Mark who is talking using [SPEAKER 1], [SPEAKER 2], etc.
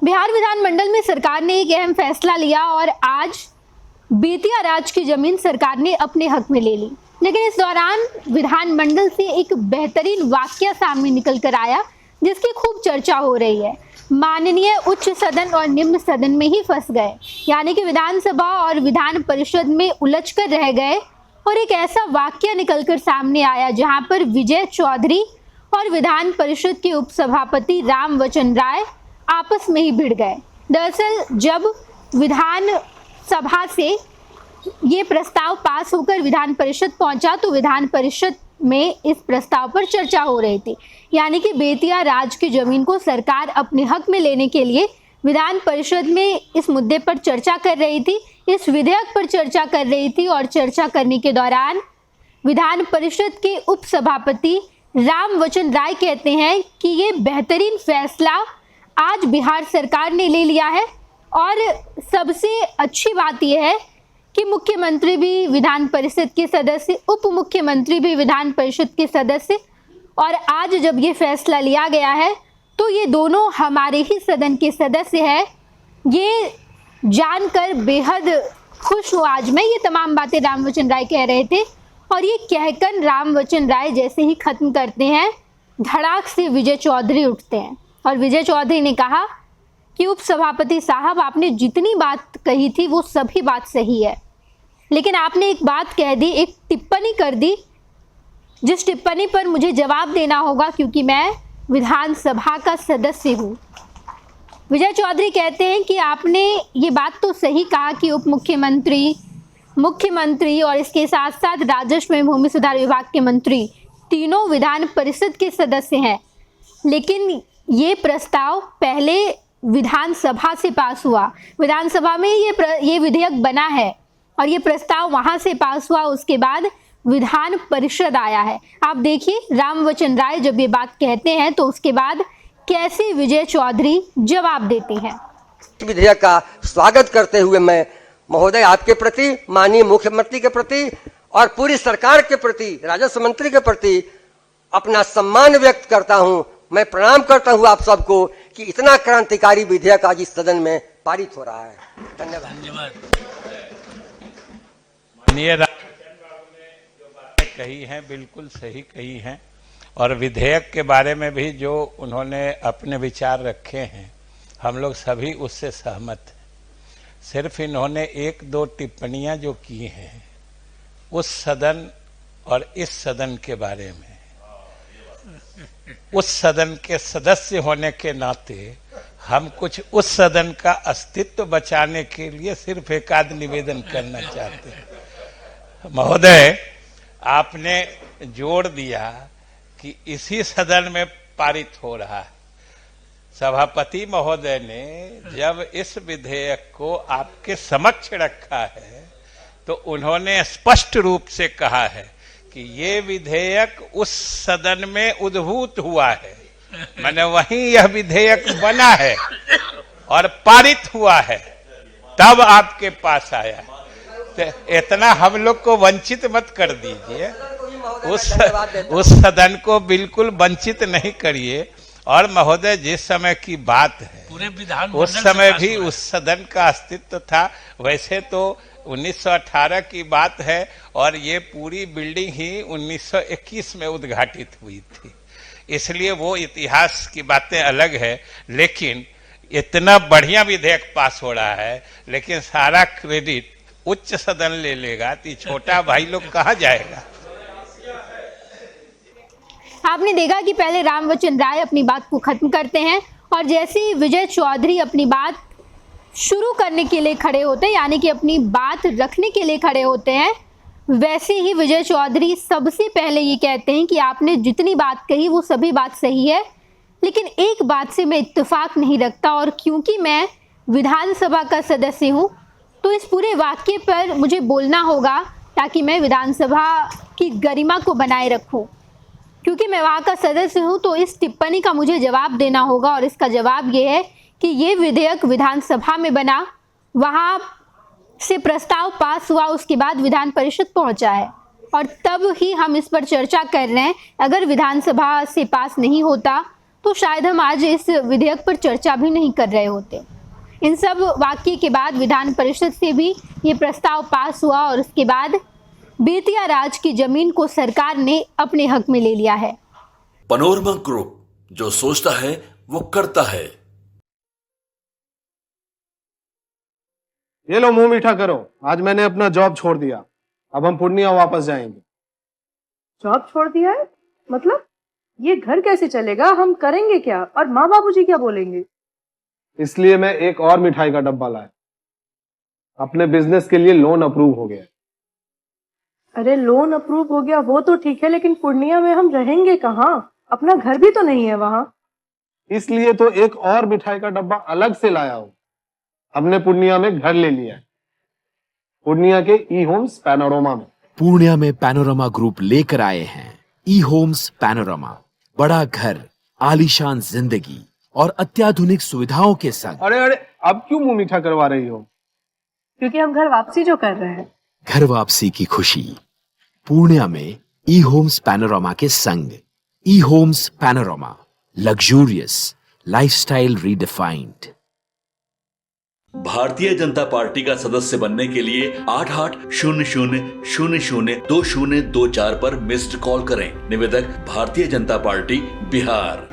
[SPEAKER 1] बिहार विधानमंडल में सरकार ने एक अहम फैसला लिया और आज बेतिया राज की जमीन सरकार ने अपने हक में ले ली। लेकिन इस दौरान विधानमंडल से एक बेहतरीन वाकया सामने निकल कर आया जिसकी खूब चर्चा हो रही है। माननीय उच्च सदन और निम्न सदन में ही फंस गए, यानी कि विधानसभा और विधान परिषद में उलझ कर रह गए और एक ऐसा वाकया निकलकर सामने आया जहां पर विजय चौधरी और विधान परिषद के उपसभापति रामवचन राय आपस में ही भिड़ गए। दरअसल जब विधान सभा से ये प्रस्ताव पास होकर विधान परिषद पहुंचा तो विधान परिषद में इस प्रस्ताव पर चर्चा हो रही थी, यानी कि बेतिया राज की जमीन को सरकार अपने हक में लेने के लिए विधान परिषद में इस मुद्दे पर चर्चा कर रही थी, इस विधेयक पर चर्चा कर रही थी। और चर्चा करने के दौरान विधान परिषद के उपसभापति रामवचन राय कहते हैं कि ये बेहतरीन फैसला आज बिहार सरकार ने ले लिया है और सबसे अच्छी बात यह है कि मुख्यमंत्री भी विधान परिषद के सदस्य, उप मुख्यमंत्री भी विधान परिषद के सदस्य, और आज जब ये फैसला लिया गया है तो ये दोनों हमारे ही सदन के सदस्य हैं। ये जानकर बेहद खुश हूँ आज मैं। ये तमाम बातें रामवचन राय कह रहे थे और ये कहकर रामवचन राय जैसे ही खत्म करते हैं, धड़ाक से विजय चौधरी उठते हैं और विजय चौधरी ने कहा कि उपसभापति साहब, आपने जितनी बात कही थी वो सभी बात सही है, लेकिन आपने एक बात कह दी, एक टिप्पणी कर दी, जिस टिप्पणी पर मुझे जवाब देना होगा क्योंकि मैं विधानसभा का सदस्य हूँ। विजय चौधरी कहते हैं कि आपने ये बात तो सही कहा कि उप मुख्यमंत्री, मुख्यमंत्री और इसके साथ साथ राजस्व एवं भूमि सुधार विभाग के मंत्री तीनों विधान परिषद के सदस्य हैं, लेकिन ये प्रस्ताव पहले विधानसभा से पास हुआ, विधानसभा में ये विधेयक बना है और ये प्रस्ताव वहां से पास हुआ, उसके बाद विधान परिषद आया है। आप देखिए रामवचन राय जब ये बात कहते हैं तो उसके बाद कैसे विजय चौधरी जवाब देते हैं।
[SPEAKER 2] विधेयक का स्वागत करते हुए मैं महोदय आपके प्रति, माननीय मुख्यमंत्री के प्रति और पूरी सरकार के प्रति, राजस्व मंत्री के प्रति अपना सम्मान व्यक्त करता हूं। मैं प्रणाम करता हूं आप सबको कि इतना क्रांतिकारी विधेयक आज इस सदन में पारित हो रहा है। धन्यवाद।
[SPEAKER 3] माननीय रामवचन बाबू ने जो बातें कही हैं बिल्कुल सही कही हैं और विधेयक के बारे में भी जो उन्होंने अपने विचार रखे हैं हम लोग सभी उससे सहमत हैं। सिर्फ इन्होंने एक दो टिप्पणियां जो की हैं उस सदन और इस सदन के बारे में, उस सदन के सदस्य होने के नाते हम कुछ उस सदन का अस्तित्व बचाने के लिए सिर्फ एक आध निवेदन करना चाहते हैं। महोदय, आपने जोड़ दिया कि इसी सदन में पारित हो रहा है। सभापति महोदय ने जब इस विधेयक को आपके समक्ष रखा है तो उन्होंने स्पष्ट रूप से कहा है कि ये विधेयक उस सदन में उद्भूत हुआ है, मैंने वहीं यह विधेयक बना है और पारित हुआ है, तब आपके पास आया। तो इतना हम लोग को वंचित मत कर दीजिए, उस सदन को बिल्कुल वंचित नहीं करिए। और महोदय, जिस समय की बात है
[SPEAKER 4] पूरे विधान
[SPEAKER 3] उस समय भी उस सदन का अस्तित्व था। वैसे तो 1918 की बात है और ये पूरी बिल्डिंग ही 1921 में उद्घाटित हुई थी, इसलिए वो इतिहास की बातें अलग है। लेकिन इतना बढ़िया विधेयक पास हो रहा है, लेकिन सारा क्रेडिट उच्च सदन ले लेगा तो छोटा भाई लोग कहाँ जाएगा।
[SPEAKER 1] आपने देखा कि पहले रामवचन राय अपनी बात को खत्म करते हैं और जैसे ही विजय चौधरी अपनी बात शुरू करने के लिए खड़े होते हैं, यानी कि अपनी बात रखने के लिए खड़े होते हैं, वैसे ही विजय चौधरी सबसे पहले ये कहते हैं कि आपने जितनी बात कही वो सभी बात सही है, लेकिन एक बात से मैं इत्तेफाक नहीं रखता और क्योंकि मैं विधानसभा का सदस्य हूँ तो इस पूरे वाक्य पर मुझे बोलना होगा ताकि मैं विधानसभा की गरिमा को बनाए रखूं। क्योंकि मैं वहाँ का सदस्य हूँ तो इस टिप्पणी का मुझे जवाब देना होगा और इसका जवाब ये है कि ये विधेयक विधानसभा में बना, वहाँ से प्रस्ताव पास हुआ, उसके बाद विधान परिषद पहुँचा है और तब ही हम इस पर चर्चा कर रहे हैं। अगर विधानसभा से पास नहीं होता तो शायद हम आज इस विधेयक पर चर्चा भी नहीं कर रहे होते। इन सब वाक्य के बाद विधान परिषद से भी ये प्रस्ताव पास हुआ और उसके बाद बेतिया राज की जमीन को सरकार ने अपने हक में ले लिया है।
[SPEAKER 4] पैनोरमा ग्रुप, जो सोचता है वो करता है।
[SPEAKER 5] ये लो मुंह मीठा करो, आज मैंने अपना जॉब छोड़ दिया, अब हम पूर्णिया वापस जाएंगे।
[SPEAKER 6] जॉब छोड़ दिया है? मतलब ये घर कैसे चलेगा? हम करेंगे क्या? और माँ बाबूजी क्या बोलेंगे?
[SPEAKER 5] इसलिए मैं एक और मिठाई का डब्बा लाया। अपने बिजनेस के लिए लोन अप्रूव हो गया।
[SPEAKER 6] अरे लोन अप्रूव हो गया वो तो ठीक है, लेकिन पूर्णिया में हम रहेंगे कहाँ? अपना घर भी तो नहीं है वहाँ।
[SPEAKER 5] इसलिए तो एक और मिठाई का डब्बा अलग से लाया हूँ। हमने पूर्णिया में घर ले लिया है, पूर्णिया के ई होम्स पैनोरमा में।
[SPEAKER 7] पूर्णिया में पैनोरमा ग्रुप लेकर आए हैं ई होम्स पैनोरमा। बड़ा घर, आलीशान जिंदगी और अत्याधुनिक सुविधाओं के संग।
[SPEAKER 5] अरे अरे, अब क्यों मुंह मीठा करवा रही हो?
[SPEAKER 6] क्योंकि हम घर वापसी जो कर रहे हैं।
[SPEAKER 7] घर वापसी की खुशी पूर्णिया में ई होम्स पैनोरमा के संग। ई homes panorama, luxurious lifestyle redefined.
[SPEAKER 4] Bharatiya Janata party का सदस्य बनने के लिए 8800002024 पर मिस्ड कॉल करें। निवेदक भारतीय जनता पार्टी बिहार।